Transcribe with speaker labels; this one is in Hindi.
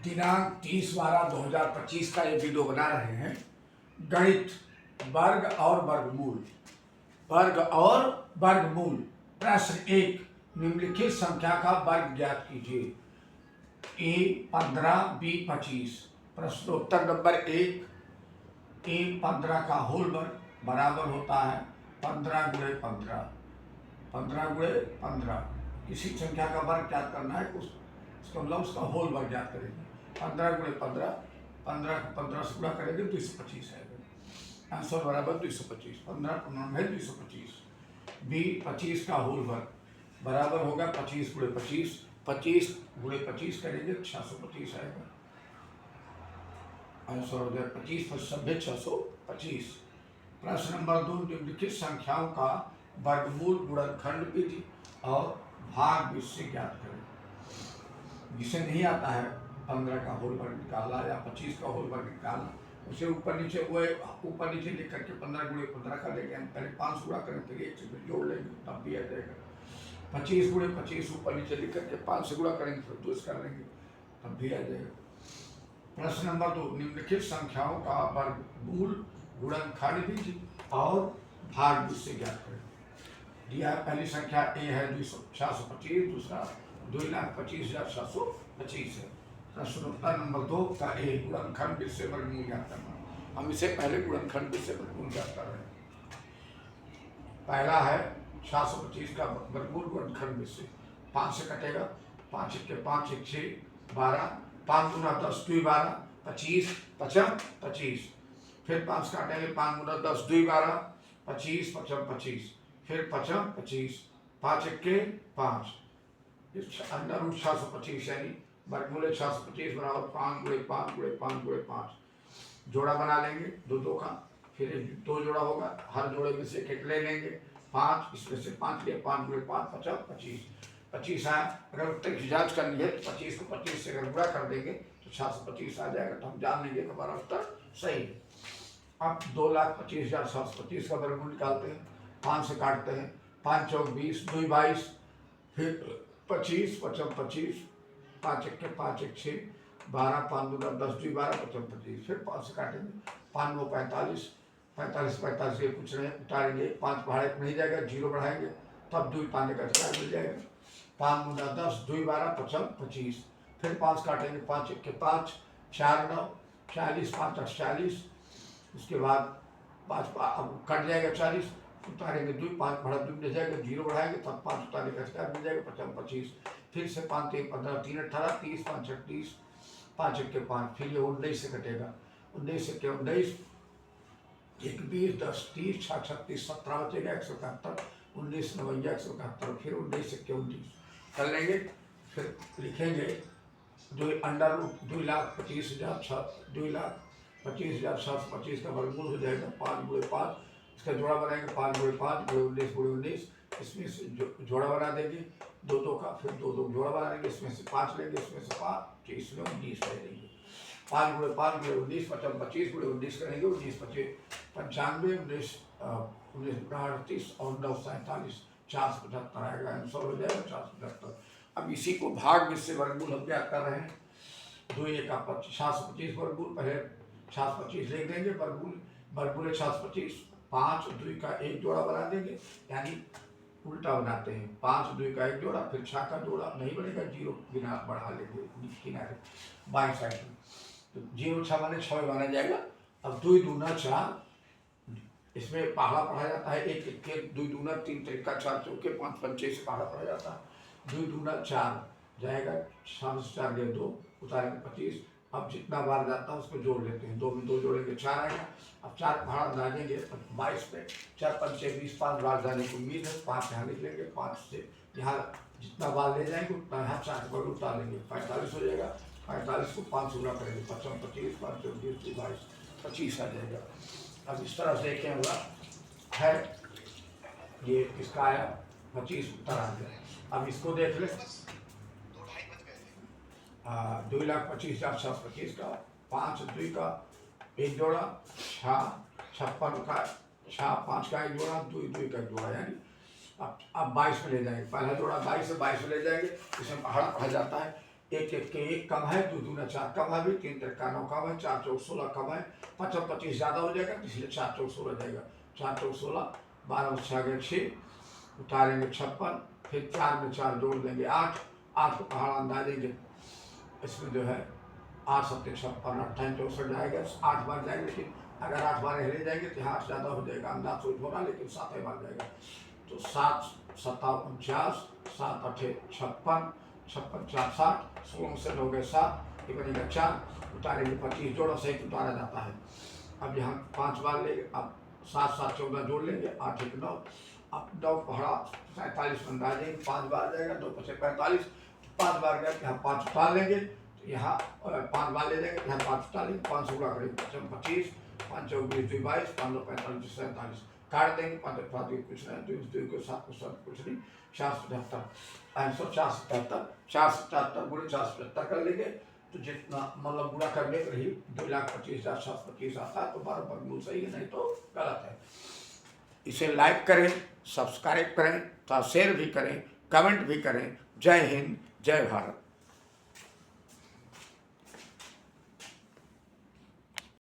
Speaker 1: दिनांक 30/12/2025 का ये वीडियो बना रहे हैं। गणित वर्ग और वर्गमूल। वर्ग और वर्गमूल। प्रश्न 1, निम्नलिखित संख्या का वर्ग ज्ञात कीजिए। A 15 B 25। प्रश्नोत्तर नंबर 1, A 15 का होल वर्ग बराबर होता है 15 गुणे 15। 15 गुणे 15। किसी संख्या का वर्ग ज्ञात करना है, उसका मतलब उसका होल वर्ग ज्ञात करेंगे। 15 गुणे 15, 15 को 15 से गुणा करेंगे 225 आएगा। आंसर बराबर 225। 15 पूर्णांक है 225। बी 25 का होल वर्ग बराबर होगा 25 गुणे 25। 25 गुणे 25 करेंगे 625 आएगा। आंसर हो जाए 25 × 625। प्रश्न नंबर 2, निम्नलिखित संख्याओं का वर्गमूल गुणनखंड विधि और भाग विधि से ज्ञात करें। जिसे नहीं आता है 15 का होल वर्ग निकालना या 25 का होल वर्ग निकालना, उसे ऊपर नीचे लिख करके 15 गुणे 15 कर लेंगे। हम पहले 5 गुणा करें फिर 1 से जोड़ लेंगे तब भी आ जाएगा। 25 गुणे 25 ऊपर नीचे लिख करके 5 से गुणा करेंगे फिर 2 कर लेंगे तब भी आ जाएगा। प्रश्न नंबर 2, निम्नलिखित संख्याओं का वर्गमूल गुणनखंड विधि और भाग विधि से ज्ञात करें। दिया पहली संख्या ए है 625, दूसरा 2,25,725 है। प्रश्नोत्तर नंबर 2 का ए गुणनखंड विधि से वर्गमूल ज्ञात करना। हम इसे पहले गुणनखंड विधि से वर्गमूल ज्ञात कर रहे हैं। पहला है 625 का वर्गमूल गुणनखंड विधि से। 5 से कटेगा, 5 × 5 = 6, 12, 5 × 10 = 12, 25, 55, 25। फिर 5 काटेंगे, 5 × 10 = 12, 25, 55, 25। फिर 55, 25, 5 × 5। अंडर रूट 625 यानी वर्गमूल 625 बराबर 5 × 5 × 5 × 5। जोड़ा बना लेंगे 2 2 का, फिर 2 जोड़ा होगा, हर जोड़े में से एक ले लेंगे। 5 इसमें से 5 लिया, 5 × 5 = 50, 25। 25 आया। अगर उत्तर की जांच करनी है तो 25 को 25 से अगर गुणा कर देंगे तो 625 आ जाएगा, तो हम जान लेंगे हमारा उत्तर सही है। अब 2,25,725 का वर्गमूल निकालते हैं। 5 से काटते हैं, 5 × 4 = 20, 2 × 22, फिर 25, 55, 25, 5 × 5 = 6, 12, 5 × 10 = 12, 55, 25। फिर 5 से काटेंगे, 5 × 9 = 45, 45 45 ये कुछ नहीं उतारेंगे, 5 भाड़े नहीं जाएगा, 0 बढ़ाएंगे तब 2 पाने का अधिकार मिल जाएगा। 5 × 10 = 2 × 12, 55, 25। फिर 5 काटेंगे, 5 × 5 = 4 × 9 = 40, 5 × 8 = 40। उसके बाद 5 अब कट जाएगा, 40 उतारेंगे, 2 5 भाड़ा 2 मिल जाएगा, 0 बढ़ाएंगे तब 5 उतारने का अधिकार मिल जाएगा, 55, 25। फिर से 5 × 3 = 15, 3 × 18, 30, 5 × 30, 5 × 5। फिर ये 19 से कटेगा, 19 से 19, 1 20, 10 30, 6 36, 17 बचेगा, 171, 19 9 171। फिर 19 से 19 कर लेंगे, फिर लिखेंगे 2,25,725 का वर्गमूल हो जाएगा 5 × 5। इसका जोड़ा बनाएंगे, 5 × 5 × 19 × 19। इसमें से जोड़ा बना देंगे 2 2 का, फिर 2 2 जोड़ा बना देंगे, इसमें से 5 लेंगे, इसमें से 5, इसमें 19 ले लेंगे। 5 × 5 × 19, 55, 25 × 19 करेंगे, 19 25 95, 19 38 और 9 47, 475 आएगा। आंसर हो जाएगा 475। अब इसी को भाग विधि से वर्गमूल हम क्या कर रहे हैं। 2 × 1 = 25, 725 वर्गमूल, पहले 725 लिख देंगे, वर्गमूल 725। 5 2 का 1 जोड़ा बना देंगे, यानी उल्टा बनाते हैं, 5 2 का 1 जोड़ा, फिर 6 का जोड़ा नहीं बनेगा, 0 बिना बढ़ा लेंगे किनारे बाई साइड में, तो 0 6 माने 6 माना जाएगा। अब 2 2 4, इसमें पहाड़ा पढ़ा जाता है, 1 1 के 2 2 3 3 4 4 5 5 6 से पहाड़ा पढ़ा जाता है। 2 2 4 जाएगा, 7 से 4 गए 2, उतारेंगे 25। अब जितना बार जाता है उसको जोड़ लेते हैं, 2 में 2 जोड़ेंगे 4 आएगा। अब 4 भाड़ा डालेंगे 22 पे, 4 5 6 20, 5 बार जाने की उम्मीद है, 5 यहाँ लिख लेंगे, 5 से यहाँ जितना बार ले जाएंगे उतना यहाँ 4 बार उतार लेंगे, 45 हो जाएगा। 45 को 5 से गुणा करेंगे, 55 25, 5 × 20 22, 25 आ जाएगा। अब इस तरह से क्या हुआ है, ये इसका आया 25 उत्तर आ गया। अब इसको देख ले, 2,25,725 का 5 2 का 1 जोड़ा, 56 का 5 का 1 जोड़ा, 2 2 का 1 जोड़ा, यानी अब 22 में ले जाएंगे। पहला जोड़ा 22 से 22 में ले जाएंगे, इसमें पहाड़ा पढ़ा जाता है, एक एक के एक कम है, दो दूना चार कम है, भी 3 3 9 कम है, 4 4 16 कम है, 5 25 ज़्यादा हो जाएगा, इसलिए 4 4 16 जाएगा। 4 4 16, 12 में 6 गए 6, उतारेंगे 56, फिर 4 में 4 जोड़ देंगे 8, 8 को पहाड़ अंदाजेंगे, इसमें जो है 8 7 56 28 64 जाएगा, 8 बार जाएंगे, लेकिन अगर 8 बार ले जाएंगे तो 8 ज़्यादा हो जाएगा, अंदाज सोच होगा, लेकिन 7 बार जाएगा। तो 7 7 49, 7 8 56, 56 4 60, 16 से हो गए 7, ये बनेगा 4, उतारेंगे 25, जोड़ा सहित उतारा जाता है। अब यहाँ 5 बार लेंगे, अब 7 7 14 जोड़ लेंगे, 8 1 9, अब 9 पहाड़ा 47 में अंदाजेंगे, 5 बार जाएगा, 2 5 45, 5 बार गए, यहाँ 5 उतार लेंगे, यहाँ 5 बार ले जाएंगे, यहाँ 5 उतार लेंगे, 5 से गुणा करेंगे, 25, 5 चौक 20 2 22, 5 2 45 47, काट देंगे, 5 5 कुछ नहीं, 2 को 7 को 7 कुछ नहीं, 477, 477, 477 गुणे 477 कर लेंगे, तो जितना मतलब गुणा करने पर ही 2,25,725 आता है, तो 12 वर्गमूल सही है, नहीं तो गलत है। इसे लाइक करें, सब्सक्राइब करें, तो शेयर भी करें, कमेंट भी करें। जय हिंद, जय भारत।